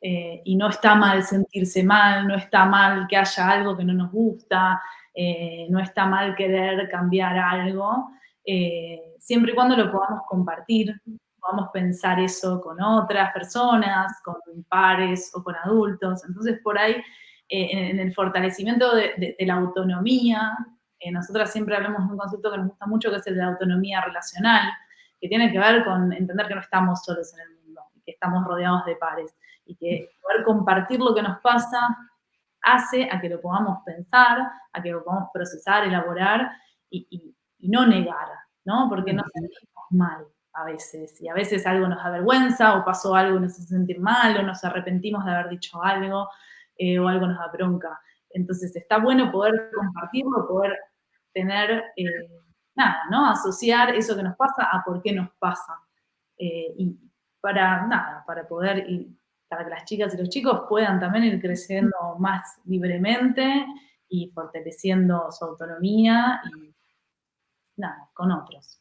Y no está mal sentirse mal, no está mal que haya algo que no nos gusta, no está mal querer cambiar algo, siempre y cuando lo podamos compartir, podamos pensar eso con otras personas, con pares o con adultos. Entonces, por ahí, en el fortalecimiento de la autonomía, nosotras siempre hablamos de un concepto que nos gusta mucho, que es el de la autonomía relacional, que tiene que ver con entender que no estamos solos en el mundo, que estamos rodeados de pares y que poder compartir lo que nos pasa hace a que lo podamos pensar, a que lo podamos procesar, elaborar y no negar, ¿no? Porque nos sentimos mal a veces y a veces algo nos da vergüenza o pasó algo y nos hace sentir mal o nos arrepentimos de haber dicho algo o algo nos da bronca. Entonces está bueno poder compartirlo, poder tener, nada, ¿no? Asociar eso que nos pasa a por qué nos pasa. Y para poder para que las chicas y los chicos puedan también ir creciendo más libremente y fortaleciendo su autonomía y nada, con otros.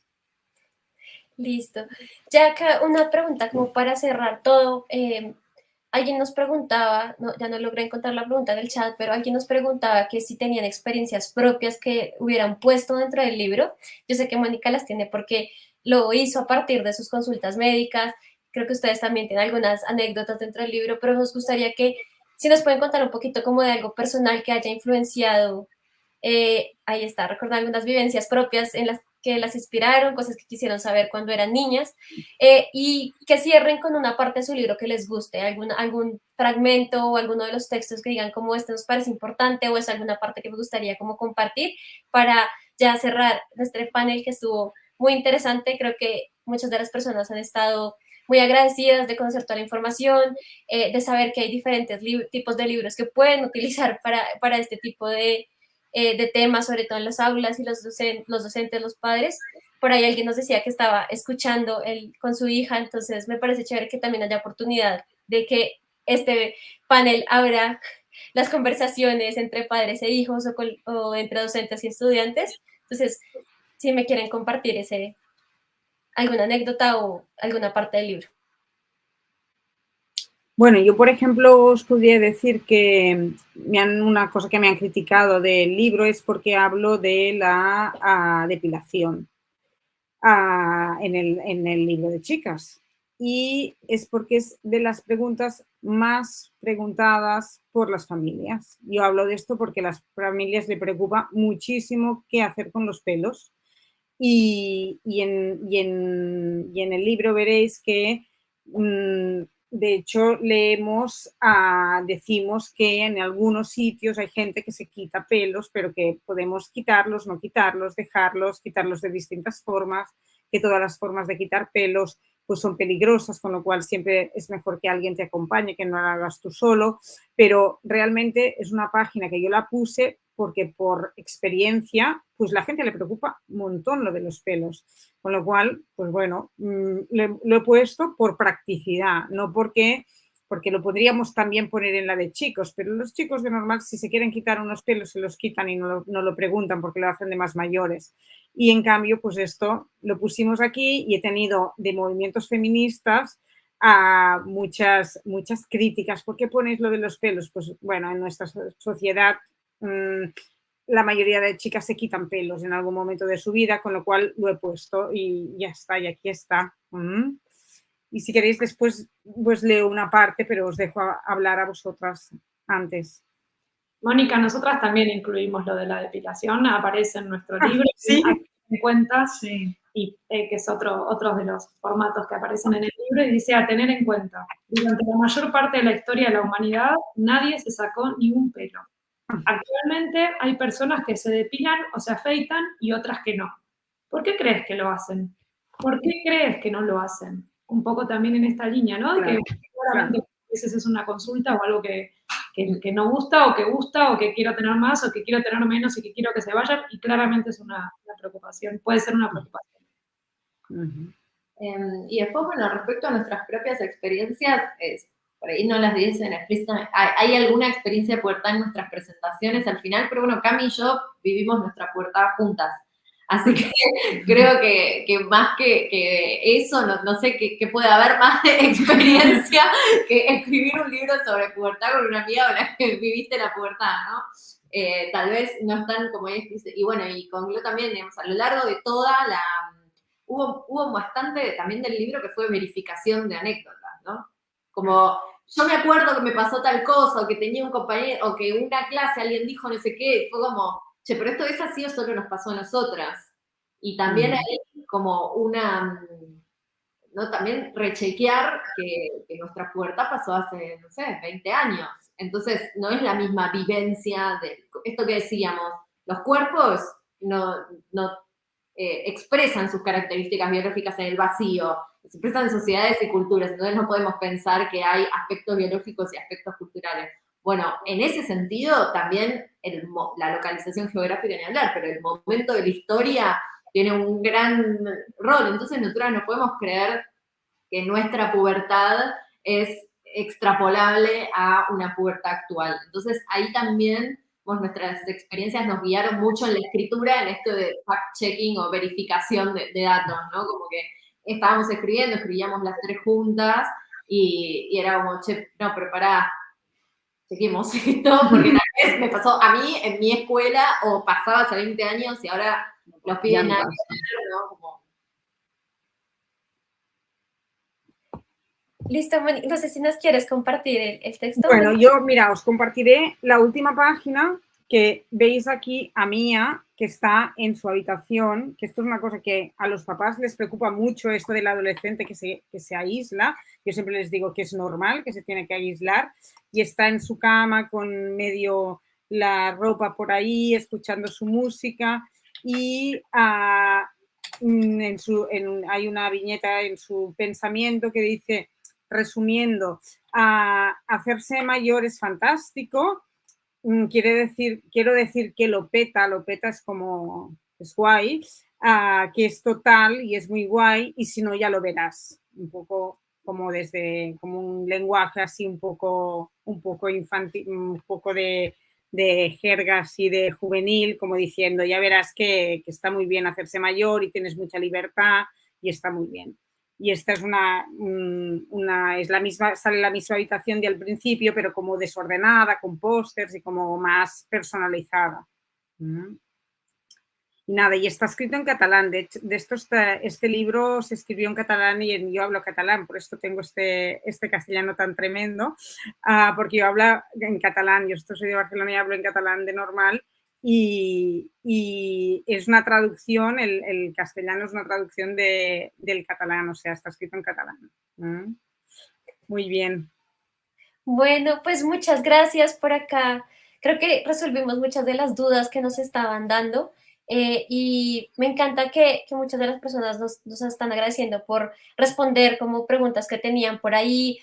Listo. Ya acá una pregunta como para cerrar todo. Alguien nos preguntaba, ya no logré encontrar la pregunta en el chat, pero alguien nos preguntaba que si tenían experiencias propias que hubieran puesto dentro del libro. Yo sé que Mónica las tiene porque lo hizo a partir de sus consultas médicas. Creo que ustedes también tienen algunas anécdotas dentro del libro, pero nos gustaría que si nos pueden contar un poquito como de algo personal que haya influenciado, ahí está, recordar algunas vivencias propias en las que las inspiraron, cosas que quisieron saber cuando eran niñas, y que cierren con una parte de su libro que les guste, algún fragmento o alguno de los textos que digan como este nos parece importante o es alguna parte que me gustaría como compartir para ya cerrar nuestro panel que estuvo muy interesante. Creo que muchas de las personas han estado muy agradecidas de conocer toda la información, de saber que hay diferentes tipos de libros que pueden utilizar para este tipo de temas, sobre todo en las aulas y los docentes, los padres. Por ahí alguien nos decía que estaba escuchando con su hija, entonces me parece chévere que también haya oportunidad de que este panel abra las conversaciones entre padres e hijos o entre docentes y estudiantes. Entonces, si me quieren compartir alguna anécdota o alguna parte del libro. Bueno, yo, por ejemplo, os podría decir que una cosa que me han criticado del libro es porque hablo de la depilación en el libro de chicas. Y es porque es de las preguntas más preguntadas por las familias. Yo hablo de esto porque a las familias les preocupa muchísimo qué hacer con los pelos. Y en el libro veréis que, de hecho, decimos que en algunos sitios hay gente que se quita pelos, pero que podemos quitarlos, no quitarlos, dejarlos, quitarlos de distintas formas, que todas las formas de quitar pelos pues son peligrosas, con lo cual siempre es mejor que alguien te acompañe, que no lo hagas tú solo, pero realmente es una página que yo la puse porque por experiencia, pues la gente le preocupa un montón lo de los pelos, con lo cual, pues bueno, lo he puesto por practicidad, no porque lo podríamos también poner en la de chicos, pero los chicos de normal, si se quieren quitar unos pelos, se los quitan y no lo preguntan porque lo hacen de más mayores. Y en cambio, pues esto lo pusimos aquí y he tenido de movimientos feministas a muchas críticas. ¿Por qué ponéis lo de los pelos? Pues bueno, en nuestra sociedad la mayoría de chicas se quitan pelos en algún momento de su vida, con lo cual lo he puesto y ya está, y aquí está. Y si queréis después pues leo una parte, pero os dejo hablar a vosotras antes. Mónica, nosotras también incluimos lo de la depilación, aparece en nuestro libro, ¿sí? en cuenta, Sí. y que es otro de los formatos que aparecen en el libro, y dice: a tener en cuenta, durante la mayor parte de la historia de la humanidad, nadie se sacó ni un pelo. Actualmente hay personas que se depilan o se afeitan y otras que no. ¿Por qué crees que lo hacen? ¿Por qué crees que no lo hacen? Un poco también en esta línea, ¿no? Claro, que claramente a veces es una consulta o algo que no gusta o que quiero tener más o que quiero tener menos y que quiero que se vayan, y claramente es una preocupación, puede ser una preocupación. Y después, bueno, respecto a nuestras propias experiencias, por ahí no las dicen explícitamente, hay alguna experiencia de pubertad en nuestras presentaciones al final, pero bueno, Cami y yo vivimos nuestra pubertad juntas. Así que creo que más que eso, no sé qué puede haber más de experiencia que escribir un libro sobre pubertad con una amiga con la que viviste la pubertad, ¿no? Tal vez no están como ella dice. Y bueno, y con Glo también, digamos, a lo largo de toda la... Hubo bastante también del libro que fue verificación de anécdotas, ¿no? Como, yo me acuerdo que me pasó tal cosa, o que tenía un compañero, o que en una clase alguien dijo no sé qué, fue como... Che, pero esto es así o solo nos pasó a nosotras. Y también hay como ¿no? También rechequear que nuestra pubertad pasó hace, no sé, 20 años. Entonces, no es la misma vivencia de esto que decíamos. Los cuerpos no expresan sus características biológicas en el vacío, se expresan en sociedades y culturas, entonces no podemos pensar que hay aspectos biológicos y aspectos culturales. Bueno, en ese sentido también la localización geográfica ni hablar, pero el momento de la historia tiene un gran rol. Entonces nosotras no podemos creer que nuestra pubertad es extrapolable a una pubertad actual. Entonces ahí también nuestras experiencias nos guiaron mucho en la escritura, en esto de fact-checking o verificación de datos, ¿no? Como que estábamos escribíamos las tres juntas y era como, che, no, pero pará, chequemos esto, porque tal vez me pasó a mí en mi escuela o pasaba hace 20 años y ahora los piden nada que ver, ¿no? Como... Listo, Moni. No sé si nos quieres compartir el texto. Bueno, yo, mira, os compartiré la última página que veis aquí a Mía, que está en su habitación, que esto es una cosa que a los papás les preocupa mucho, esto del adolescente que se aísla. Yo siempre les digo que es normal, que se tiene que aislar, y está en su cama con medio la ropa por ahí, escuchando su música, y hay una viñeta en su pensamiento que dice, resumiendo, hacerse mayor es fantástico. Quiero decir que lo peta es como, es guay, que es total y es muy guay, y si no ya lo verás. Un poco como desde como un lenguaje así un poco infantil, un poco de jerga así de juvenil, como diciendo, ya verás que está muy bien hacerse mayor y tienes mucha libertad y está muy bien. Y esta es es la misma, sale en la misma habitación de al principio, pero como desordenada, con pósters y como más personalizada. Y nada, y está escrito en catalán. De esto este libro se escribió en catalán y yo hablo catalán, por esto tengo este castellano tan tremendo, porque yo hablo en catalán, yo soy de Barcelona y hablo en catalán de normal, y es una traducción, el castellano es una traducción del catalán, o sea, está escrito en catalán. Muy bien. Bueno, pues muchas gracias por acá. Creo que resolvimos muchas de las dudas que nos estaban dando y me encanta que muchas de las personas nos están agradeciendo por responder como preguntas que tenían por ahí.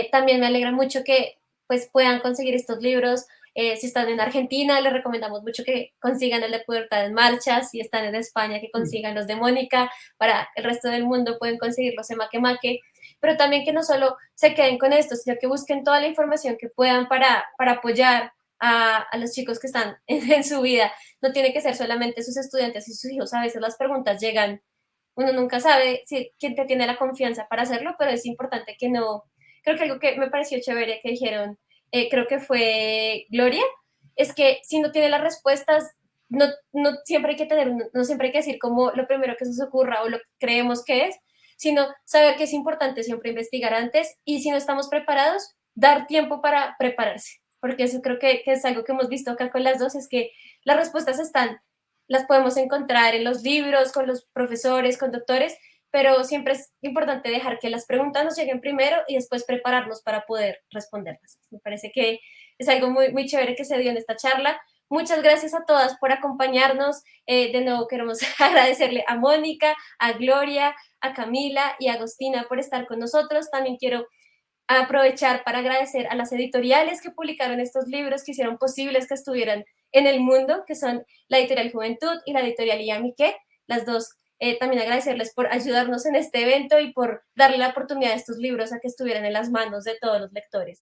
También me alegra mucho que pues puedan conseguir estos libros. Si están en Argentina, les recomendamos mucho que consigan el de Pubertad en Marcha. Si están en España, que consigan los de Mónica. Para el resto del mundo pueden conseguirlos en Makemake. Pero también que no solo se queden con esto, sino que busquen toda la información que puedan para apoyar a los chicos que están en su vida. No tiene que ser solamente sus estudiantes y sus hijos. A veces las preguntas llegan, uno nunca sabe quién te tiene la confianza para hacerlo, pero es importante que no. Creo que algo que me pareció chévere que dijeron, creo que fue Gloria, es que si no tiene las respuestas, no siempre hay que tener, no siempre hay que decir como lo primero que se nos ocurra o lo que creemos que es, sino saber que es importante siempre investigar antes y si no estamos preparados, dar tiempo para prepararse, porque eso creo que es algo que hemos visto acá con las dos, es que las respuestas las podemos encontrar en los libros, con los profesores, con doctores, pero siempre es importante dejar que las preguntas nos lleguen primero y después prepararnos para poder responderlas. Me parece que es algo muy, muy chévere que se dio en esta charla. Muchas gracias a todas por acompañarnos. De nuevo queremos agradecerle a Mónica, a Gloria, a Camila y a Agostina por estar con nosotros. También quiero aprovechar para agradecer a las editoriales que publicaron estos libros, que hicieron posibles que estuvieran en el mundo, que son la Editorial Juventud y la Editorial Iamique. Las dos, también agradecerles por ayudarnos en este evento y por darle la oportunidad a estos libros a que estuvieran en las manos de todos los lectores.